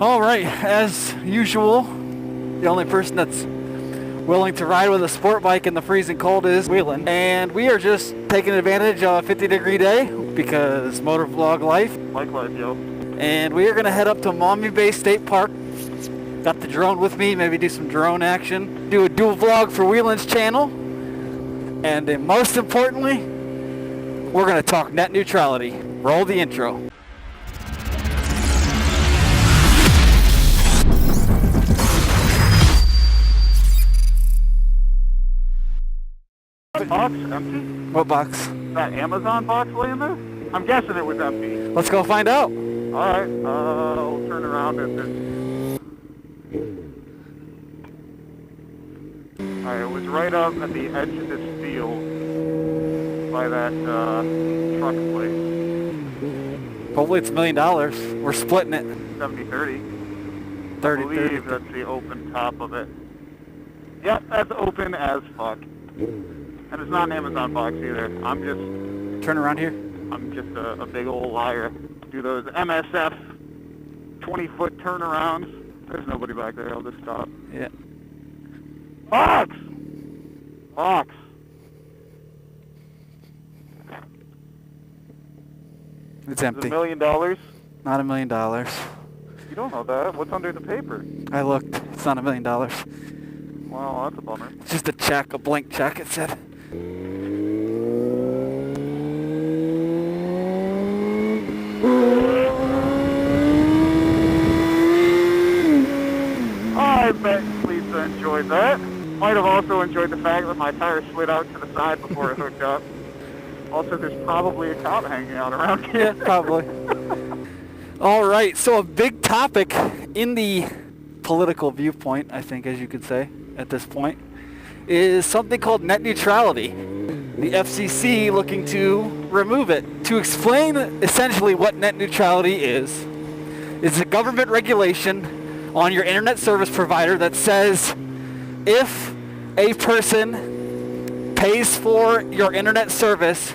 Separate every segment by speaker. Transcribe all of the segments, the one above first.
Speaker 1: All right, as usual, the only person that's willing to ride with a sport bike in the freezing cold is Wheelan. And we are just taking advantage of a 50-degree day because motovlog life.
Speaker 2: Bike life, yo.
Speaker 1: And we are going to head up to Maumee Bay State Park. Got the drone with me, maybe do some drone action. Do a dual vlog for Wheelan's channel. And then most importantly, we're going to talk net neutrality. Roll the intro.
Speaker 2: Box empty?
Speaker 1: What box?
Speaker 2: That Amazon box laying there? I'm guessing it was empty.
Speaker 1: Let's go find out.
Speaker 2: Alright, I'll turn around and Alright, it was right up at the edge of this field by that truck place.
Speaker 1: Hopefully it's $1 million. We're splitting it.
Speaker 2: 70-30.
Speaker 1: 30,
Speaker 2: I believe
Speaker 1: 30.
Speaker 2: that's the open top of it. Yep, that's open as fuck. And it's not an Amazon box either. I'm just...
Speaker 1: Turn around here.
Speaker 2: I'm just a big old liar. Do those MSF 20-foot turnarounds. There's nobody back there. I'll just stop.
Speaker 1: Yeah.
Speaker 2: Box! Box.
Speaker 1: It's
Speaker 2: Is
Speaker 1: empty.
Speaker 2: it $1 million?
Speaker 1: Not $1 million.
Speaker 2: You don't know that. What's under the paper?
Speaker 1: I looked. It's not $1 million.
Speaker 2: Well, that's a bummer.
Speaker 1: It's just a check, a blank check, it said.
Speaker 2: I bet Lisa enjoyed that. Might have also enjoyed the fact that my tire slid out to the side before it hooked up. Also, there's probably a cop hanging out around here.
Speaker 1: Yeah, probably. All right, so a big topic in the political viewpoint, I think, as you could say at this point, is something called net neutrality. The FCC looking to remove it. To explain essentially what net neutrality is a government regulation on your internet service provider that says if a person pays for your internet service,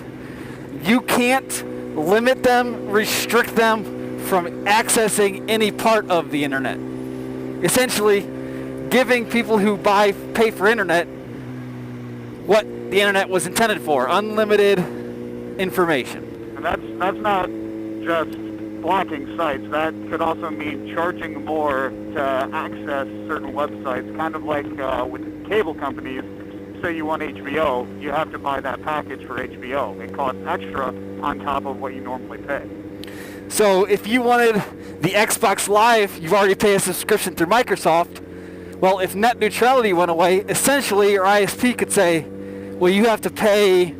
Speaker 1: you can't limit them, restrict them from accessing any part of the internet. Essentially, giving people who pay for internet what the internet was intended for, unlimited information.
Speaker 2: And that's not just blocking sites. That could also mean charging more to access certain websites, kind of like with cable companies. Say you want HBO, you have to buy that package for HBO. It costs extra on top of what you normally pay.
Speaker 1: So if you wanted the Xbox Live, you've already paid a subscription through Microsoft. Well, if net neutrality went away, essentially your ISP could say, well, you have to pay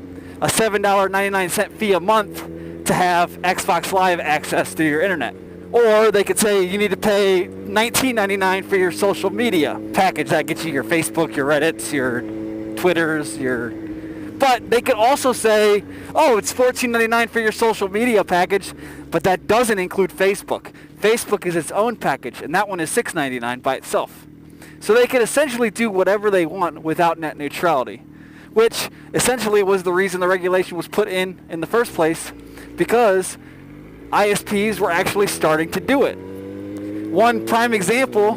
Speaker 1: a $7.99 fee a month to have Xbox Live access to your internet. Or they could say you need to pay $19.99 for your social media package. That gets you your Facebook, your Reddits, your Twitters, But they could also say, oh, it's $14.99 for your social media package, but that doesn't include Facebook. Facebook is its own package, and that one is $6.99 by itself. So they could essentially do whatever they want without net neutrality, which essentially was the reason the regulation was put in the first place, because ISPs were actually starting to do it. One prime example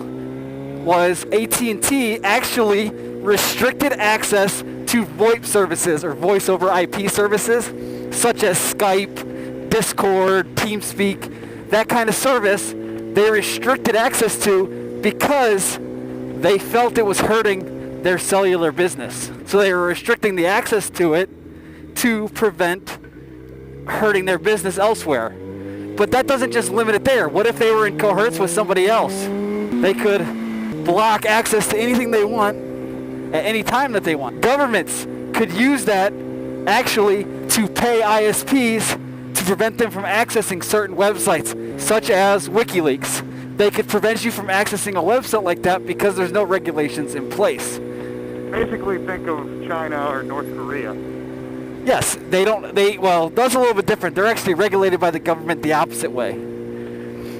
Speaker 1: was AT&T actually restricted access to VoIP services or voice over IP services, such as Skype, Discord, TeamSpeak, that kind of service. They restricted access to because they felt it was hurting their cellular business. So they were restricting the access to it to prevent hurting their business elsewhere. But that doesn't just limit it there. What if they were in coherence with somebody else? They could block access to anything they want at any time that they want. Governments could use that actually to pay ISPs to prevent them from accessing certain websites, such as WikiLeaks. They could prevent you from accessing a website like that because there's no regulations in place.
Speaker 2: Basically, think of China or North Korea.
Speaker 1: Yes, well, that's a little bit different. They're actually regulated by the government the opposite way.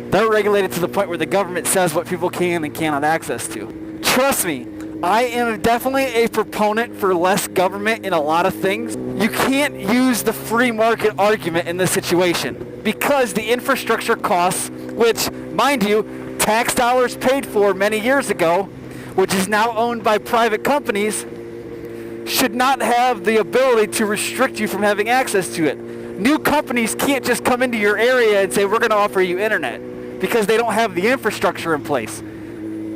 Speaker 1: They're regulated to the point where the government says what people can and cannot access to. Trust me, I am definitely a proponent for less government in a lot of things. You can't use the free market argument in this situation because the infrastructure costs, which, mind you, tax dollars paid for many years ago, which is now owned by private companies, should not have the ability to restrict you from having access to it. New companies can't just come into your area and say, we're going to offer you internet, because they don't have the infrastructure in place.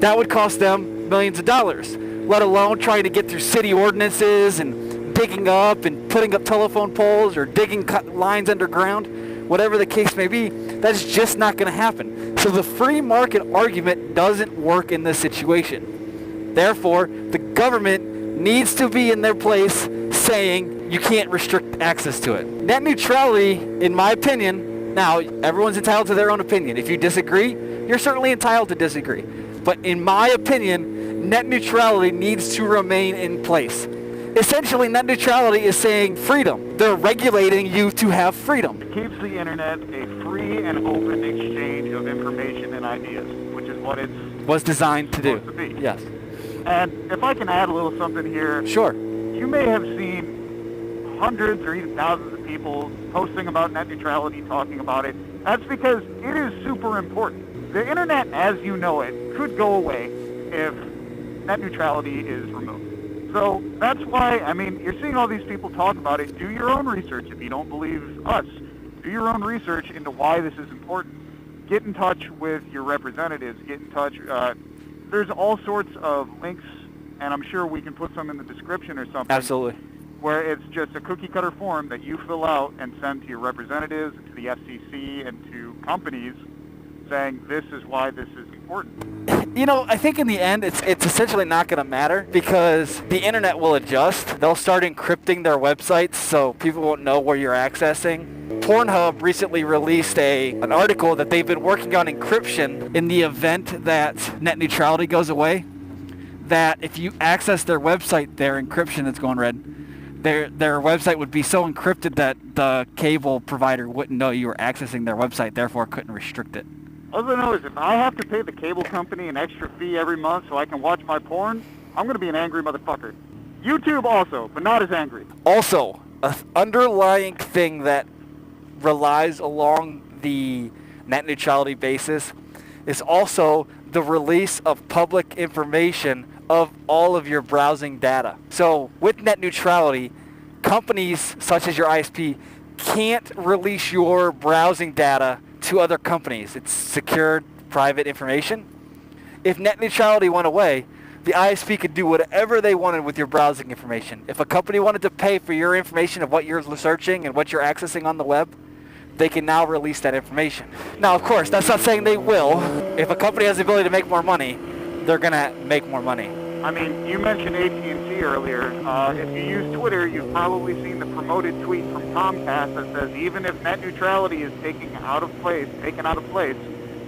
Speaker 1: That would cost them millions of dollars, let alone trying to get through city ordinances and digging up and putting up telephone poles or digging lines underground, whatever the case may be. That's just not going to happen. So the free market argument doesn't work in this situation. Therefore, the government needs to be in their place saying you can't restrict access to it. Net neutrality, in my opinion, now everyone's entitled to their own opinion. If you disagree, you're certainly entitled to disagree. But in my opinion, net neutrality needs to remain in place. Essentially, net neutrality is saying freedom. They're regulating you to have freedom.
Speaker 2: It keeps the internet a free and open exchange of information and ideas, which is what it
Speaker 1: was designed to do.
Speaker 2: To be.
Speaker 1: Yes.
Speaker 2: And if I can add a little something here.
Speaker 1: Sure.
Speaker 2: You may have seen hundreds or even thousands of people posting about net neutrality, talking about it. That's because it is super important. The internet, as you know it, could go away if net neutrality is removed. So that's why, I mean, you're seeing all these people talk about it. Do your own research if you don't believe us. Do your own research into why this is important. Get in touch with your representatives. Get in touch. There's all sorts of links, and I'm sure we can put some in the description or something.
Speaker 1: Absolutely.
Speaker 2: Where it's just a cookie-cutter form that you fill out and send to your representatives, to the FCC, and to companies saying this is why this is important.
Speaker 1: You know, I think in the end, it's essentially not going to matter because the internet will adjust. They'll start encrypting their websites so people won't know where you're accessing. Pornhub recently released an article that they've been working on encryption in the event that net neutrality goes away. That if you access their website, their encryption is going red. Their website would be so encrypted that the cable provider wouldn't know you were accessing their website, therefore couldn't restrict it.
Speaker 2: All I know is if I have to pay the cable company an extra fee every month so I can watch my porn, I'm going to be an angry motherfucker. YouTube also, but not as angry.
Speaker 1: Also, an underlying thing that relies along the net neutrality basis is also the release of public information of all of your browsing data. So with net neutrality, companies such as your ISP can't release your browsing data to other companies. It's secured private information. If net neutrality went away, the ISP could do whatever they wanted with your browsing information. If a company wanted to pay for your information of what you're searching and what you're accessing on the web, they can now release that information. Now, of course, that's not saying they will. If a company has the ability to make more money, they're going to make more money.
Speaker 2: I mean, you mentioned AT&T earlier. If you use Twitter, you've probably seen the promoted tweet from Comcast that says even if net neutrality is taken out of place,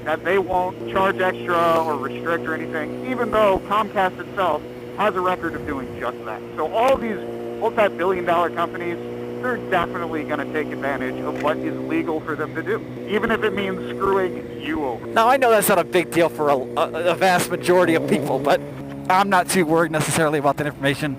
Speaker 2: that they won't charge extra or restrict or anything, even though Comcast itself has a record of doing just that. So all these multi-billion-dollar companies, they're definitely going to take advantage of what is legal for them to do, even if it means screwing you over.
Speaker 1: Now, I know that's not a big deal for a vast majority of people, but I'm not too worried necessarily about that information.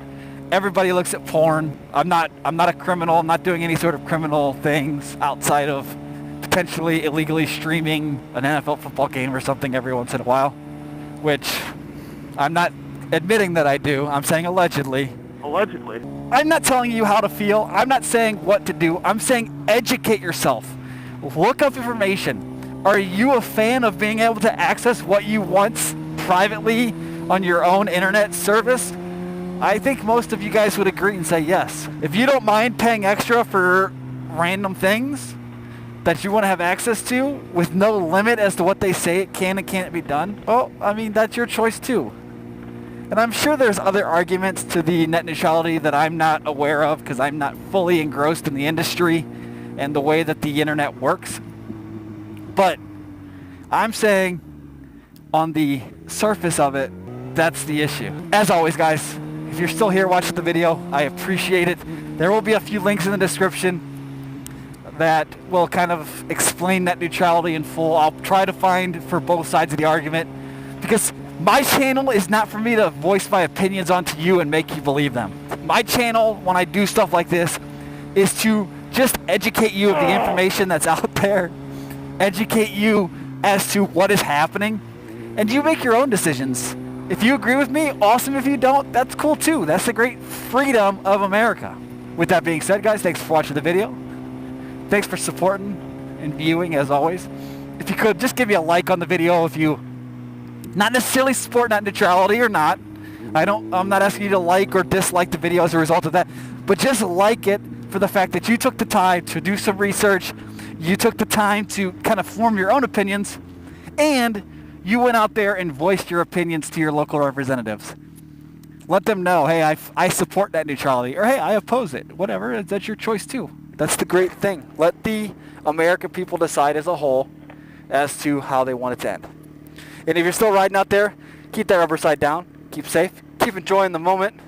Speaker 1: Everybody looks at porn. I'm not a criminal. I'm not doing any sort of criminal things outside of potentially illegally streaming an NFL football game or something every once in a while, which I'm not admitting that I do. I'm saying allegedly.
Speaker 2: Allegedly.
Speaker 1: I'm not telling you how to feel. I'm not saying what to do. I'm saying educate yourself. Look up information. Are you a fan of being able to access what you want privately on your own internet service? I think most of you guys would agree and say yes. If you don't mind paying extra for random things that you want to have access to with no limit as to what they say it can and can't be done, well, I mean, that's your choice too. And I'm sure there's other arguments to the net neutrality that I'm not aware of because I'm not fully engrossed in the industry and the way that the internet works. But I'm saying on the surface of it, that's the issue. As always, guys, if you're still here watching the video, I appreciate it. There will be a few links in the description that will kind of explain net neutrality in full. I'll try to find for both sides of the argument because my channel is not for me to voice my opinions onto you and make you believe them. My channel, when I do stuff like this, is to just educate you of the information that's out there, educate you as to what is happening, And you make your own decisions. If you agree with me, awesome. If you don't, that's cool too. That's the great freedom of America. With that being said, guys, thanks for watching the video. Thanks for supporting and viewing, as always. If you could, just give me a like on the video if you not necessarily support net neutrality or not. I'm not asking you to like or dislike the video as a result of that, but just like it for the fact that you took the time to do some research, you took the time to kind of form your own opinions, and you went out there and voiced your opinions to your local representatives. Let them know, hey, I support net neutrality, or hey, I oppose it. Whatever, that's your choice too. That's the great thing. Let the American people decide as a whole as to how they want it to end. And if you're still riding out there, keep that rubber side down. Keep safe. Keep enjoying the moment.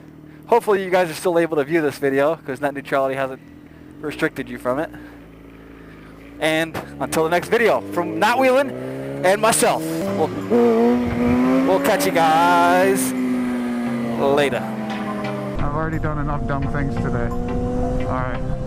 Speaker 1: Hopefully you guys are still able to view this video because net neutrality hasn't restricted you from it. And until the next video, from Not Wheelin' and myself, we'll catch you guys later.
Speaker 2: I've already done enough dumb things today. Alright.